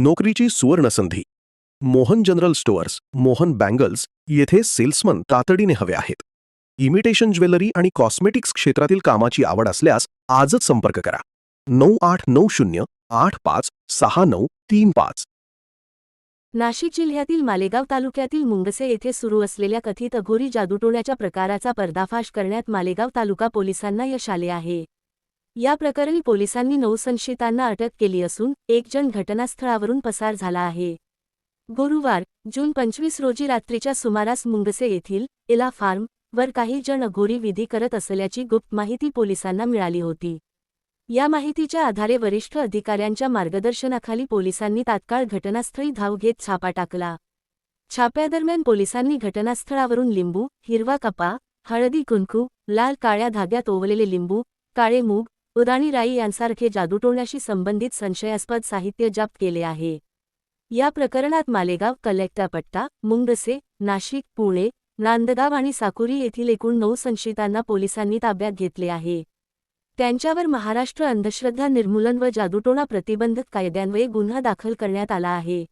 नोकरीची सुवर्णसंधी. Mohan general stores, Mohan bangles येथे सेल्समन तातडीने हवे आहेत. इमिटेशन ज्वेलरी आणि कॉस्मेटिक्स क्षेत्रातील कामाची आवड असल्यास आजच संपर्क करा. 9890856935. नाशिक जिल्ह्यातील मालेगाव तालुक्यातील मुंगसे येथे सुरू असलेल्या कथित अघोरी जादूटोण्याच्या प्रकाराचा पर्दाफाश करण्यात मालेगाव तालुका पोलिसांना यश आले आहे. या प्रकरणी पोलिसांनी 9 संशयितांना अटक केली असून एक जण घटनास्थळावरून पसार झाला आहे. गुरुवार, जून 25 रोजी रात्रीच्या सुमारास मुंगसे येथील एला फार्म वर काही जण अघोरी विधी करत असल्याची गुप्त माहिती पोलिसांना मिळाली होती. या माहितीच्या आधारे वरिष्ठ अधिकाऱ्यांच्या मार्गदर्शनाखाली पोलिसांनी तात्काळ घटनास्थळी धाव घेत छापा टाकला. छाप्यादरम्यान पोलिसांनी घटनास्थळावरून लिंबू, हिरवा कपा, हळदी कुंकू, लाल काळ्या धाग्यात ओवलेले लिंबू, काळे मूग, उदाणी राई यांसारखे जादूटोण्याशी संबंधित संशयास्पद साहित्य जप्त केले आहे. या प्रकरणात मालेगाव, कलेक्टरपट्टा, मुंगसे, नाशिक, पुणे, नांदगाव आणि साकुरी येथील एकूण 9 संशयितांना पोलिसांनी ताब्यात घेतले आहे. त्यांच्यावर महाराष्ट्र अंधश्रद्धा निर्मूलन व जादूटोणा प्रतिबंधक कायद्यान्वये गुन्हा दाखल करण्यात आला आहे.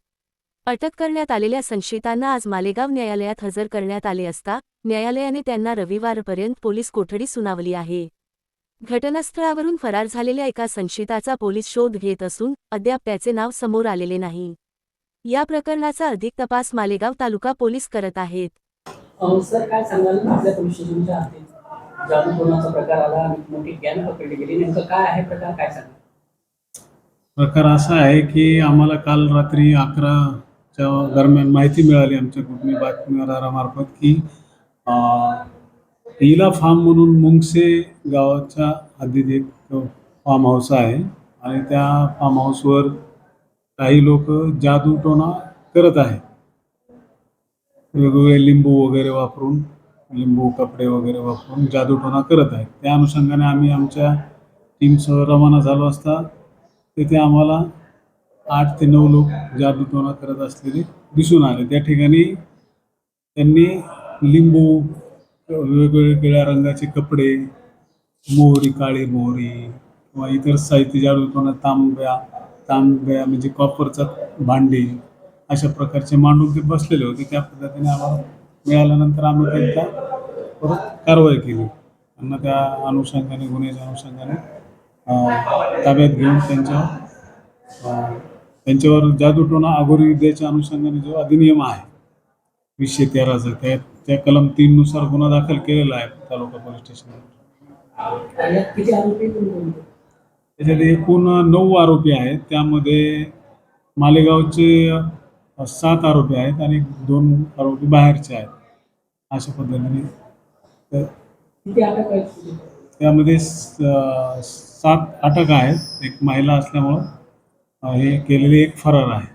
अटक करण्यात आलेल्या संशयितांना आज मालेगाव न्यायालयात हजर करण्यात आले असता न्यायालयाने त्यांना रविवारपर्यंत पोलीस कोठडी सुनावली आहे. घटनास्थळावरून फरार झालेल्या एका संशयिताचा पोलीस शोध घेत असून अद्याप त्याचे नाव समोर आलेले नाही. या प्रकरणाचा अधिक तपास मालेगाव तालुका पोलीस करत आहेत. सर, काय सांगाल आपल्या पोलीस स्टेशनच्या हाती जादूटोणाचा प्रकार आला आणि मोठी गँग पकडली गेली, नेमकं काय आहे प्रकार, काय सांगाल? प्रकार असा आहे की आम्हाला काल रात्री 11च्या दरम्यान माहिती मिळाली आमच्या कुटुंबी बातमीदारामार्फत की इला फार्म म्हणून मुंगसे गावाच्या हद्दीत एक फार्म हाऊस आहे आणि त्या फार्म हाऊसवर काही लोक जादूटोणा करत आहेत. वेगवेगळे लिंबू वगैरे वापरून, लिंबू कपडे वगैरे वापरून जादूटोणा करत आहेत. त्या अनुषंगाने आम्ही आमच्या टीमसह रवाना झालो असता तिथे आम्हाला 8 ते 9 लोक जादूटोणा करत असलेले दिसून आले. त्या ठिकाणी त्यांनी लिंबू, वेगवेगळ्या रंगाचे कपडे, मोहरी, काळी मोहरी किंवा इतर साहित्य जादूटोणा, तांब्या म्हणजे कॉपरचा भांडी अशा प्रकारचे मांडून ते बसलेले होते. त्या पद्धतीने आम्हाला मिळाल्यानंतर आम्ही त्यांच्या परत कारवाई केली. त्यांना त्या अनुषंगाने, गुन्ह्याच्या अनुषंगाने ताब्यात घेऊन त्यांच्यावर जादूटोणा अघोरी विद्येच्या अनुषंगाने जो अधिनियम आहे 213चा त्या कलम 3 नुसार गुन्हा दाखल केलेला आहे तालुका पोलीस स्टेशनवर. त्याच्यात एकूण 9 आरोपी आहेत. त्यामध्ये मालेगावचे 7 आरोपी आहेत आणि 2 आरोपी बाहेरचे आहेत. अशा पद्धतीने त्यामध्ये 7 अटक आहेत. एक महिला असल्यामुळं हे केलेले एक फरार आहे.